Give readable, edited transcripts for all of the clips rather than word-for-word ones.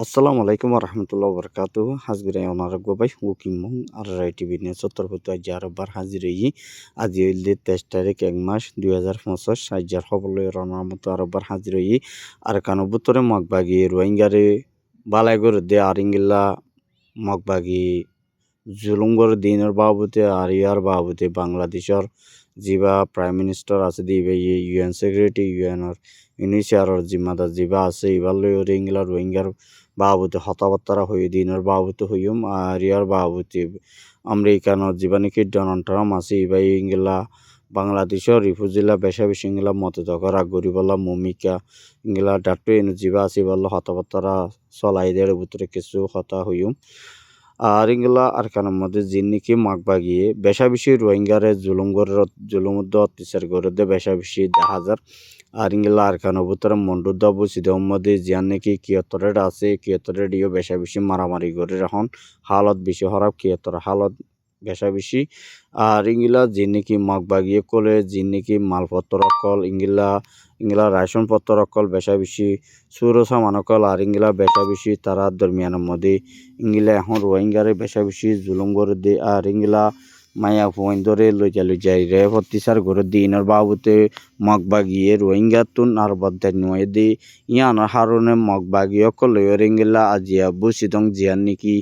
আসসালামু আলাইকুম রহমতুল্লাহ বরকাত হাজবিরাই ওনার গোবাই হুকিং মং আর রাই টিভি নিয়ে সত্তরপত আবার হাজির আজি হইলে 23 তারিখ 1 মাস 2025 সাইজার হবলে রনার মতো আরবার হাজির আর কানুবুতরে মগবাগি রোহিঙ্গারে বালাইগর দে আরিঙ্গিল্লা মগবাগি জুলুঙ্গর দিনের বাবুতে আর ইয়ার বাবুতে বাংলাদেশের যিবা প্রাইম মিনিস্টার আছে দিবে ইউএন সেক্রেটারি ইউএনর ইউনিসিয়ারর জিম্মাদার যিবা আছে ইবার লই ইংলার রোহিঙ্গার বাবুতে হতাবার্তারা হয়ে দিনের বাবুতে হইম আর ইয়ার বাবুতে আমেরিকানোর যিবা নাকি ডোনাল্ড ট্রাম্প আছে ইবাই ইংলা বাংলাদেশের রিফিউজিলা বেশা বেশি ইংলা মতে তখন গরিবল্লা মমিকা ইংলা ডাক্টর এনে যিবা আছে বললো হতাবার্তারা চলাই দেড় ভিতরে কিছু হতা হইম আর ইংলা আর কানের মধ্যে জিন্নিকি মাগবাগিয়ে বেশা বেশি রোহিঙ্গারে জুলুমুদ্দ অত্যাচার করে দে বেশা বেশি 10,000 আর ইংলা আর কানের ভিতরে মন্ডুদ্দ বুঝিদের মধ্যে জিয়ান নাকি কিয়তরের আছে কিয়তরের ইয়ে বেশা বেশি মারামারি করে এখন হালত বেশি খারাপ কিয়তর হালত বেশা বেশি আর ইংলা জিন্নিকি মাগবাগিয়ে কলে জিন্নিকি মালপত্র কল ইংলা রেশন পত্র অকল বেশা বেশি সুরসা মানকল আর ইংলা বেশা বেশি তারা দরমিয়ানের মধ্যে ইংলা এখন রোহিঙ্গারে বেশা বেশি জুলুম করে দে আর ইংলা মায়া ফোন ধরে লইজাই রে প্রতিসার করে দিনের বাবুতে মগবাগিয়ে রোহিঙ্গা তুন আর বদাই নয় দি ইয়ানোর হারণে মগবাগিয়ে অকল ইংলা আজিয়া বুসিদং জিয়ান নাকি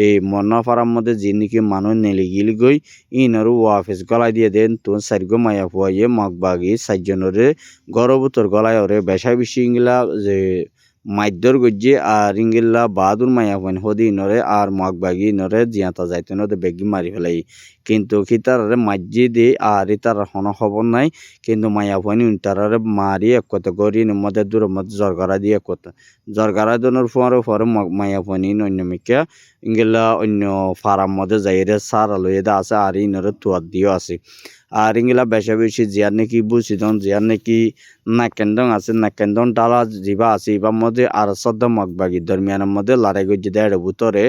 এই মন্নাপাড়ার মধ্যে যে নাকি মানুষ নেলি গিলি গই ইনরু ওয়াফিস গলায় দিয়ে দেন তুন সাইগো মায়া ফুয়াইয়ে মগবাগি সাইজনরে গরবুতর গলায় ওরে বেশা বেশি ইংলা যে মাইদর গজ্জে আর ইংলা বাহাদুর মায়া ফোন হদি নরে আর মগবাগি নরে জিয়াতা যাইতে নদে বেগি মারি ফেলাই কিন্তু খিতারে মাজ্জি দি আর ইতার হন খবর নাই কিন্তু মায়া ফোন তারারে মারি এক কথা গরি মধ্যে দূর মধ্যে জরগারা দিয়ে এক কথা জরগারা দনের পরে মায়া ফোন অন্য মিকা ইংলা অন্য ফারাম মধ্যে যাইরে সারা লইয়ে দা আছে আর ইনরে তুয়ার দিও আছে আর ইংলা বেশা বেশি জিয়ার নাকি বুঝিদন জিয়ার নাকি নাকেন্দং আছে নাকেন্দং ডালা যিবা আছে ইবার মধ্যে আর সদ্য মগবাগি দরমিয়ানের মধ্যে লড়াই গজ্জি দেড় ভিতরে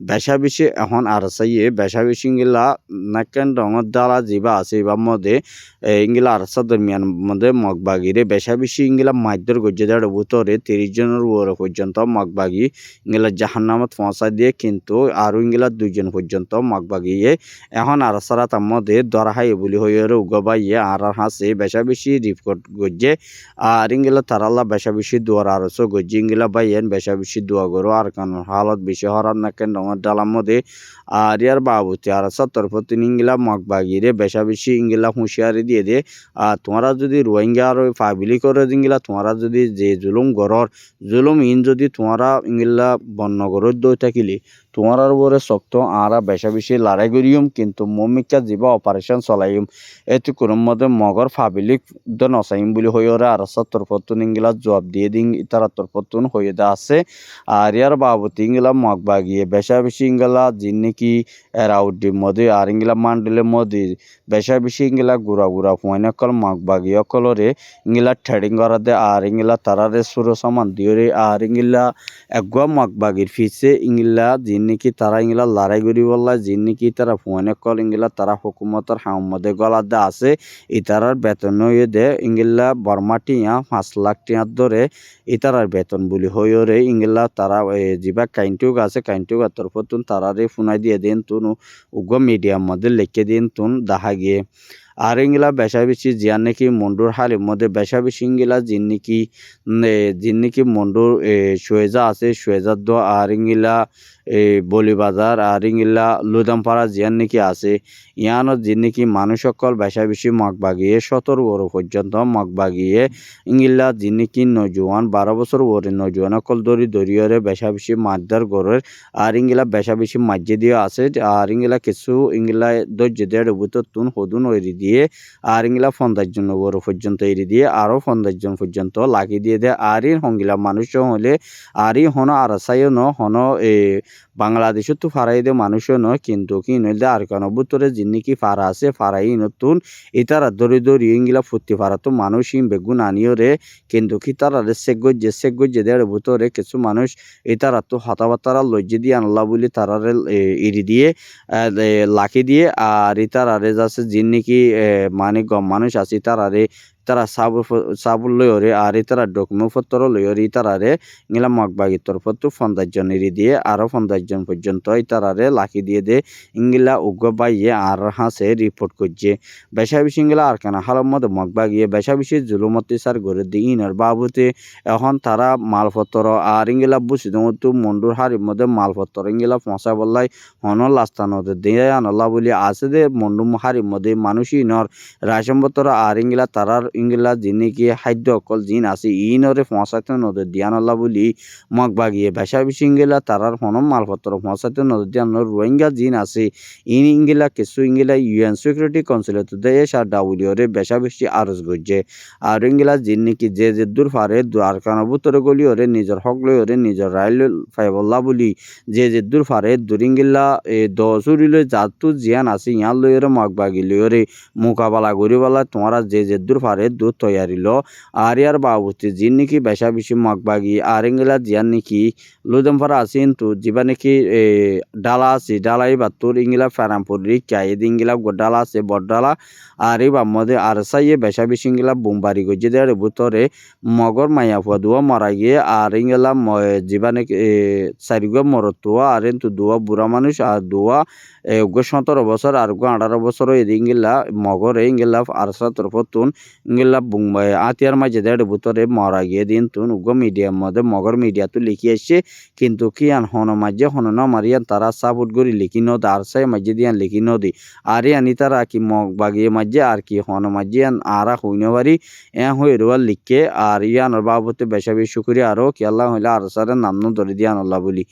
বেশা বেশি এখন আর সাইয়ে বেশা বেশি ইংলা নাকেন্দং ডালা যিবা আছে ইবার মধ্যে ইংলা আর দরমিয়ান মধ্যে মগবাগিরে বেশা বেশি ইংলা মাইদর গজ্জি দেড় ভিতরে 30 জনের উপর পর্যন্ত মগবাগি ইংলা জাহান্নামত পৌঁছা দিয়ে কিন্তু আরও ইংলা 2 জন পর্যন্ত মগবাগিয়ে এখন আর সারা তার মধ্যে দরাহাই বলি হয়ে উগবাইয়ে আর হাসে বেশা বেশি রিপোর্ট গজ্জে আর ইংলা তারাল্লা বেশা বেশি দুয়ার আরসো গজ্জি ইংলা বাইয়েন বেশা বেশি দোয়া করো আর কারণ হালত বেশি হরার না কেন ডালার মধ্যে আর ইয়ার বাবুতে আর 70 ইংলা মগবাগিরে বেশা বেশি ইংলা হুঁশিয়ারি দিয়ে দে আর তোমরা যদি রোহিঙ্গা আর ফাবিলি করে ইংলা তোমরা যদি যে জুলুম গরর জুলুম ইন যদি তোমরা ইংলা বন্যগরের দই থাকিলে তোমার উপরে শক্ত আরা বেশা বেশি লড়াই করিম কিন্তু মমিকা যিবা অপারেশন চলাইম এতে কোনো মধ্যে মগর ফাবিলিক নসাইম বলে হয়ে ওরা আর 70 ইংলা জবাব দিয়ে দিন ইতারা তরফতুন হয়ে দা আছে আর ইয়ার বাবতি ইংলা মগবাগিয়ে বেশা বেশি ইংলা যিন নাকি এরাউডি মধ্যে আর ইংলা মান্ডলের মধ্যে বেশা বেশি ইংলা গুড়া ফুয়াইন অকল মগবাগি অকলরে ইংলা ট্রেডিং করা দে আর ইংলা তারারে সুর সমান দিয়ে আর ইংলা একগুয়া মগবাগির ফিসে ইংলা যিন নাকি তারা ইংলা লড়াই করি বললা যিন নাকি তারা ফুয়াইন অকল ইংলা তারা হুকুমতর হাম মধ্যে গলা দে আছে ইতারার বেতন হয়ে দে ইংলা বর্মা টিয়া 5 লাখ টিয়ার ধরে ইতারার বেতন বলি হয়ে রে ইংলা তারা যিবা কাইন্টুক আছে কাইন্টুক তরফতুন তারারে ফুনাই দিয়ে দেন তুন উগ্র মিডিয়ার মধ্যে লিখে দিন তুন দেখা গিয়ে আর ইংলা বেশা বেশি জিয়ান নাকি মন্ডুর হালের মধ্যে বেশা বেশি ইংলা জিন নাকি মন্ডুর সুয়েজা আছে সুয়েজার দো আর ইংলা বলিবাজার আর ইংলা লুদামপাড়া জিয়ান নাকি আছে ইয়ানত জিন নাকি মানুষ সকল বেশা বেশি মগবাগিয়ে 17 বড় পর্যন্ত মগবাগিয়ে ইংলা জিন নাকি নজওয়ান 12 বছর ওরে নজওয়ান সকল দরিয়রে বেশা বেশি মাদ্দার গড়ের আর ইংলা বেশা বেশি মাজ্জে দিয়ে আছে আর ইংলা কিছু ইংলা ধৈর্য দেড় বুতর তুন হদুন ওইরি দিয়ে আর ইংলা 50 জন বড় পর্যন্ত এরি দিয়ে আরও 50 জন পর্যন্ত লাগি দিয়ে দেয় আর হংগিলা মানুষ হলে আর হন আর সাইও ন হন বাংলাদেশে তো ফারাই দে মানুষও নয় কিন্তু কি নইলে আর কেন বুতরে যিনি ফারা আছে ফারাই নতুন ইতারা দরি ইংলা ফুর্তি ফারা তো মানুষ বেগুন আনিও রে কিন্তু কি তারা সেগজ্জে দেড় বুতরে কিছু মানুষ ইতারা তো হতাবাতারা লজ্জে দিয়ে আনলা বলে তারা ইরি দিয়ে লাকি দিয়ে আর ইতারা রে যাচ্ছে যিনি কি মানে গম মানুষ আছে তারারে তারা সাবুল লয়রে আর তারা ডকুমেন্ট পত্র লয়রে তারারে ইংলা মগবাগি তরফতো 50 জন দিয়ে আরো 50 জন পর্যন্ত তারারে লাখি দিয়ে দে ইংলা উগ্র বাইয়ে আর হাসে রিপোর্ট করছে বেশা বেশি ইংলা আর কেন হালের মধ্যে মগবাগিয়ে বেশা বেশি জুলুমতি সার করে দিয়ে ইনার বাবুতে এখন তারা মালপত্র আর ইংলা বুঝি তো মন্ডুর হারির মধ্যে মালপত্র ইংলা পৌঁছা বললাই হন লাস্তানো দিয়ে আনল্লা বলি আছে দে মন্ডু হারির মধ্যে মানুষই নর রাশনপত্র আর ইংলা তারার ইংলা যিনি কি খাদ্য অকল জিন আছে ইনরে পৌঁছাতে নদী দিয়ানল্লা বলি মগবাগিয়ে বেশা বেশি ইংলা তারার হন মালপত্র পৌঁছাতে নদী দিয়ান রোহিঙ্গা জিন আছে ইংলা কিছু ইংলা ইউএন সিকিউরিটি কাউন্সিলত দেয় সার ডাউলিওরে বেশা বেশি আরজ করছে আর ইংলা জিন নাকি যে দূর ফারে দুয়ারকানবুতরে গলিওরে নিজের হক লইরে নিজের রায় ফাইবল্লা বলি যে দূর ফারে দুরিঙ্গিল্লা দশরিলে জাতু জিয়ান আছে ইয়ার লইরে মগবাগি লইরে মোকাবেলা করিবেলা তোমরা যে দূর ফারে দূর তৈয়ারিল আর ইয়ার বাবুতে জিন নাকি বেশা বেশি মগবাগি আর ইংলা জিয়ান নাকি লুদম ফারা আছেন তো যিবা নাকি ডালা আছে ডালাই বাতুর ইংলা ফেরামপুরি কাইদ ইংলা ডালা আছে বড়ডালা আর এই বামদে আর সাইয়ে বেশা বেশি ইংলা বোমবারি গজে দেয় ভিতরে মগর মাইয়া ফুয়া দুয়া মারা গিয়ে আর ইংলা যিবা নাকি চারিগো মরতুয়া আর কিন্তু দুয়া বুড়া মানুষ আর দুয়া 17 বছর আর 18 বছর ইংলা মগরে ইংলা আর তরফতুন ইংলা আতিয়ার মাঝে দেড় ভিতরে মারা গিয়ে দিন তুন উগ্র মিডিয়ার মধ্যে মগর মিডিয়া তো লিখি আসছে কিন্তু কি আন হন মাঝে হন না মারিয়ান তারা সাপোর্ট করি লিখি নদ আর সাই মাঝে দিয়ান লিখি নদী আর আনি তারা কি মগ বাগিয়ে মাঝে আর কি হন মাঝে আরা হইনে পারি হয়ে রোয়াল লিখকে আর ইয়ানোর বাবুতে বেশা বেশি করি আরও কি আল্লাহ হইলে আর সারের নাম ধরে দিয়ান আল্লাহ বলি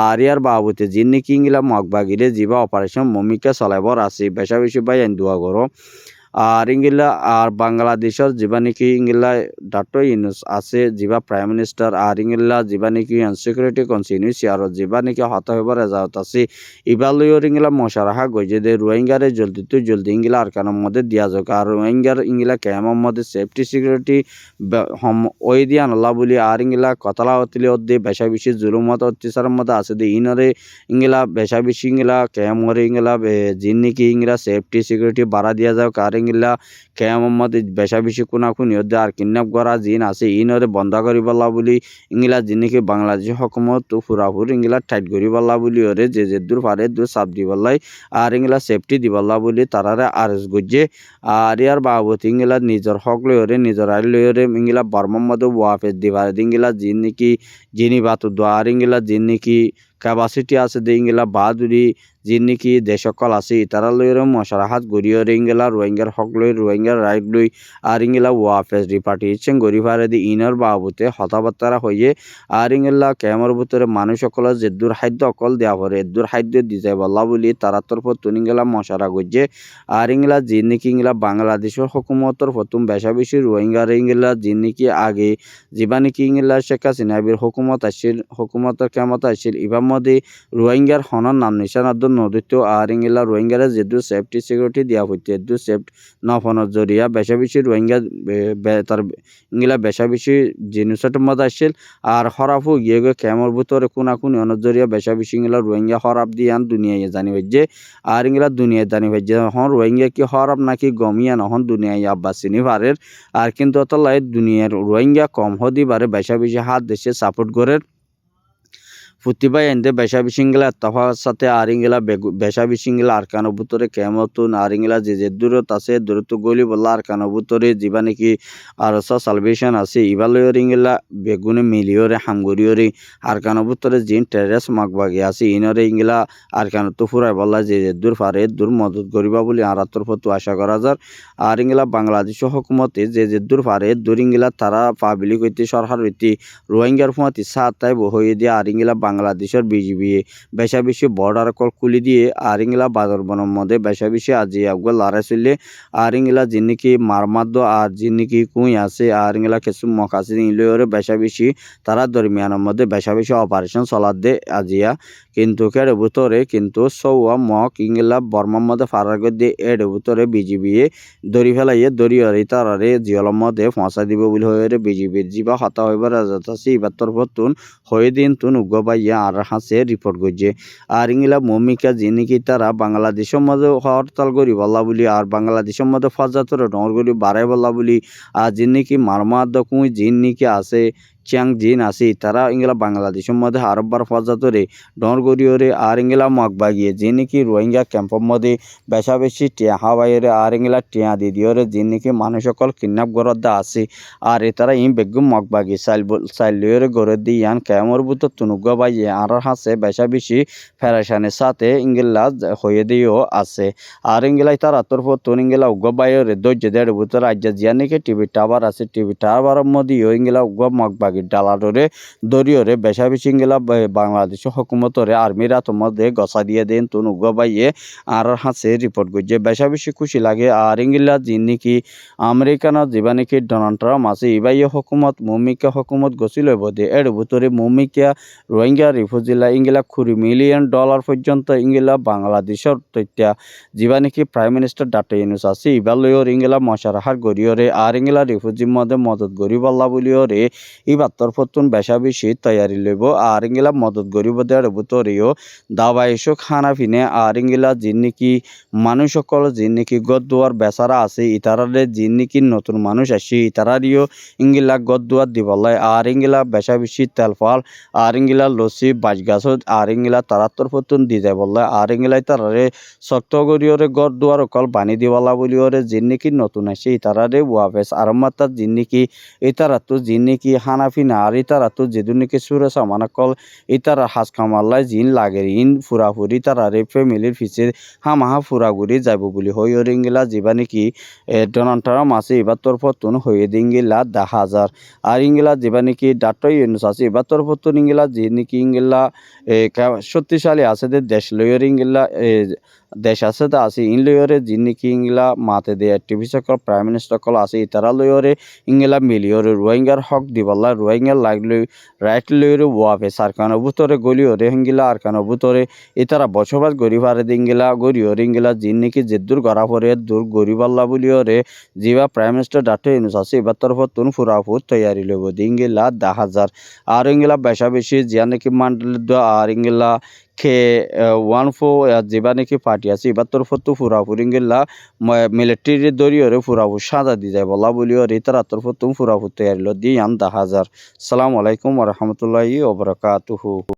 আর ইয়ার বাবুতে যিনি কি ইংলা মগ বাগিরে যিবা অপারেশন মমিকা চলাইবর আছে বেশা বেশি বাই আইন দোয়া করো আর ইংলা আর বাংলাদেশের যিবা নাকি ইংলা ডক্টর ইউনুস আছে যিবা প্রাইম মিনিস্টার আর ইংলা যিবা নাকি সিকিউরিটি কনসিনিউস আর যিবা নাকি হত হইবার রেজাউত আছে ইবালয়র ইংলা মশারাহা গজে দে রোহিঙ্গারে জলদি ইংলা আর কানের মধ্যে দিয়া যাক আর রোহিঙ্গার ইংলা ক্যামের মধ্যে সেফটি সিকিউরিটি ওই দিয়া নলা বলি আর ইংলা কতলা অতিলি অদ্দে বেশা বেশি জুলুমত অত্যাচারের মধ্যে আছে দে ইনরে ইংলা বেশা বেশি ইংলা ক্যামরে ইংলা যিন নাকি ইংলা সেফটি সিকিউরিটি বাড়া দিয়া যাক আর ইংলা কেয়ামর মধ্যে বেশা বেশি কোনাকুনি হদ্দে আর কিডন্যাপ করা জিন আছে ইনরে বন্ধ করিবলা বলি ইংলা যিনিকি বাংলাদেশ হকুমত ফুরাফুর ইংলা টাইট করিবলা বলি ওরে যে দূর পারে দূর চাপ দিবলাই আর ইংলা সেফটি দিবলা বলি তারারে আরজ গজ্জে আর ইয়ার বাবত ইংলা নিজের হক লইরে নিজের আইল লইরে ইংলা বর্মার মধ্যে ওয়াফেস দিবার ইংলা যিন নাকি যিনি বাতু দোয়ার ইংলা যিন নাকি ক্যাপাসিটি আছে দে ইংলা বাহাদুরি যিন নাকি দেশকল আছে তারা লইরে মশারাহাত গড়িয়রে ইংলা রোহিঙ্গার হক লই রোহিঙ্গার রাইট লই আর ইংলা ওয়াফেস রিপার্টিশন গড়ি ফারে দি ইনর বাবুতে হতাবার্তারা হইয়ে আর ইংলা ক্যামর ভিতরে মানুষ সকল যে দূর খাদ্য অকল দেওয়া পরে দূর খাদ্য দিতে বল্লা বলি তারা তরফ তুন ইংলা মশারা গজ্জে আর ইংলা যিন নাকি ইংলা বাংলাদেশের হকুমতর প্রথম বেশা বেশি রোহিঙ্গার ইংলা যিন নাকি আগে যিবা নাকি ইংলা শেখ হাসিনাবির হুকুমত আসছিল হুকুমতের ক্ষমতা আসছিল ইবার মধ্যে রোহিঙ্গার হনর নাম নিশানাদ নদীত আর ইংলা রোহিঙ্গারে যেদু সেফটি সিকিউরিটি দিয়া হইতে এদু সেফট নফনের জরিয়া বেশা বেশি রোহিঙ্গা তার ইংলা বেশা বেশি জিনিসের মধ্যে আসছিল আর হরাফও গিয়ে গিয়ে ক্যামর ভিতরে কোনাকুনি অনের জরিয়া বেশা বেশি ইংলা রোহিঙ্গা হরাপ দিয়ে আন দুনিয়ায় জানি যে আর ইংলা দুনিয়ায় জানি যে হন রোহিঙ্গা কি হরাপ নাকি গমিয়া নহন দুনিয়ায় আব্বাস চিনি পারের আর কিন্তু অতলাই দুনিয়ার রোহিঙ্গা কম হদি পারে বেশা বেশি হাত দেশে সাপোর্ট করে ফুতিবাই এনদে বেশা বিশিংলা তফার সাথে আর ইংলা বেশা বিশিংলা আর কানো ভিতরে কেমতুন আর ইংলা যে দূরত আছে দূরত্ব গলি বললা আর কানো ভিতরে যিবা নাকি আর সালভেশন আছে ইবালয়র ইংলা বেগুনে মিলিয়রে হামগরিয়রে আর কানো ভিতরে জিন টেরেস মাগবাগে আছে ইনরে ইংলা আর কানো তো ফুরাই বললা যে দূর ফারে দূর মদত করিবা বলে আর তরফত আশা করা যার আর ইংলা বাংলাদেশ হুকুমতে যে দূর ফারে দূর ইংলা তারা পাবলিক হইতে সরকার হইতে রোহিঙ্গার ফুয়াতি সাত তাই হয়ে দিয়ে আর ইংলা বাংলাদেশের বিজিবি বেশা বেশি বর্ডার কল খুলি দিয়ে আর ইংলা বাজার বনের মধ্যে বেশা বেশি আজি আগুয়া লড়াই চললে আর ইংলা যিনিকি মারমাদ্দ আর যিনিকি কুই আছে আর ইংলা কিছু মক আছে ইংলিওরে বেশা বেশি তারা দরমিয়ানের মধ্যে বেশা বেশি অপারেশন চলার দে আজিয়া কিন্তু এর ভিতরে কিন্তু সৌয়া মক ইংলা বর্মার মধ্যে ফারার করে দিয়ে এর ভিতরে বিজিবি দড়ি ফেলাইয়ে দড়িয়ারি তারারে জিয়লের মধ্যে ফসা দিব বলে হয়ে বিজিবির যিবা হতা হইবার রাজা আছে এবার তরফতুন হয়ে দিন তুন উগ্র ইয়ে আর হাসে রিপোর্ট করছে আর ইংলা মমিকা যিনি তারা বাংলাদেশের মধ্যে হরতাল করি বলা বলি আর বাংলাদেশের মধ্যে ফজাতর ডর করি বাড়াই বলা বলি আর যিনি মারমাদ কুই যিনি আছে চিয়াং জিন আছে তারা ইংলা বাংলাদেশের মধ্যে আরববার ফজাতরে ডর গরিয়রে আর ইংলা মগবাগিয়ে যিনি রোহিঙ্গা ক্যাম্পের মধ্যে বেশা বেশি টিয়া হাওয়াইরে আর ইংলা টিয়া দিদিওরে যিনি মানুষ সকল কিডন্যাপ গরদ্দা আছে আর তারা বেগুম মগবাগি চাইলিওরে গড়ে দিয়ে ইয়ান ক্যামর বুতো তুনুগা বাইয়ে আর হাসে বেশা বেশি ফেরাসানের সাথে ইংলা হয়ে দিয়েও আছে আর ইংলাই তার আতর তুন ইংলা উগ্র বাইরে দৈর্য দেড় বুতো রাজ্য জিয়ানিকে টিভি টাওয়ার আছে টিভি টাওয়ারের মধ্যেও ইংলা উগ্র মগবাগি ডালাডরে দরিয়রে বেশা বেশি ইংলা বাংলাদেশ হকুমতরে আর্মিরা মধ্যে গসা দিয়ে দেন তুন উগ্র বাইয়ে আর হাসে রিপোর্ট করছে বেশা বেশি খুশি লাগে আর ইংলা যিনি আমেরিকানত যিবা নাকি ডোনাল্ড ট্রাম্প আছে ইবাইয়ে হকুমত মমিকা হকুমত গছিল বোধে এর ভিতরে মমিকা রোহিঙ্গা রিফিউজিলা ইংলা $20 মিলিয়ন পর্যন্ত ইংলা বাংলাদেশের তথ্যা যিবা নাকি প্রাইম মিনিস্টার ডক্টর ইউনূস আছে ইবালয়র ইংলা মশারাহার গরিয়রে আর ইংলা রিফিউজির মধ্যে মদত গরিব আল্লাহ বলিয়রে ইবাত্তর ফতুন বেশা বেশি তৈয়ারি লইব আর ইংলা মদত গরিব দেওয়ার ভিতরেও দাবা এসো খানা ফিনে আর ইংলা যিনি মানুষ সকল যিনি গদুয়ার বেচারা আছে ইতারারে যিনি নতুন মানুষ আসি ইতারারিও ইংলা গদুয়ার দিবলাই আর ইংলা বেশা বেশি তেলফাল আর ইংলা লসি বাজগাছত আর ইংলা তারাত্তর ফতুন দি যায় বললে আর ইংলাই তারারে শক্ত গরিয়রে গদুয়ার অকল বানি দিবলা বলিওরে যিনি নতুন আসি ইতারারে ওয়াফেস আর মাত্রা যিনি ইতারাতো যিনি হানাফি না আর ইতারাতো যেদুনিকে সুরে সামান কল ইতারা হাজ কামাল্লাই জিন লাগে ইন ফুরাফুরি তারারে ফ্যামিলির ফিসে হামাহা ফুরাগুড়ি যাব বলি হই ইংলা যিবা নাকি ডোনাল্ড ট্রাম্প আছে এবার তরফতুন হয়ে দিঙ্গিলা 10,000 আর ইংলা যিবা নাকি ডক্টর ইউনূস আছে এবার তরফতুন ইংলা যে নাকি ইংলা শক্তিশালী আছে দেশ লইয়ের ইংলা দেশ আছে তা আছে ইন লইয়রে যিনি ইংলা মাতে দে টিভি সকল প্রাইম মিনিস্টার কল আছে ইতারা লইয়রে ইংলা মিলিয়রে রোহিঙ্গার হক দিবল্লা রোহিঙ্গার লাগলে রাইট লইয়রে ওয়াফে সারকানো বুতরে গলিয়রে হিঙ্গিলা আর কানো বুতরে ইতারা বসবাস গরিবারে দিঙ্গিলা গরিয়রে ইংলা যিনি যেদুর গড়া পরে দূর গরিবাল্লা বলিয়রে যিবা প্রাইম মিনিস্টার ডক্টর ইউনূস আছে এবার তরফতুন ফুরাফুর তৈয়ারি লইব দিঙ্গিলা 10,000 আর ইংলা বেশা বেশি জিয়া নাকি মান্ডল আর ইংলা খে 14 যিবা নাকি পার্টি আছে এবার তরফতু ফুরাফুর ইংলা মিলিটারি দরিয়রে ফুরাফুর সাজা দি যায় বলা বলিয়রে তারা তরফতুন ফুরাফুর তৈয়ারি লো দিয়ান 10,000 আসসালামু আলাইকুম ওয়া রাহমাতুল্লাহি ওয়া বারাকাতুহু।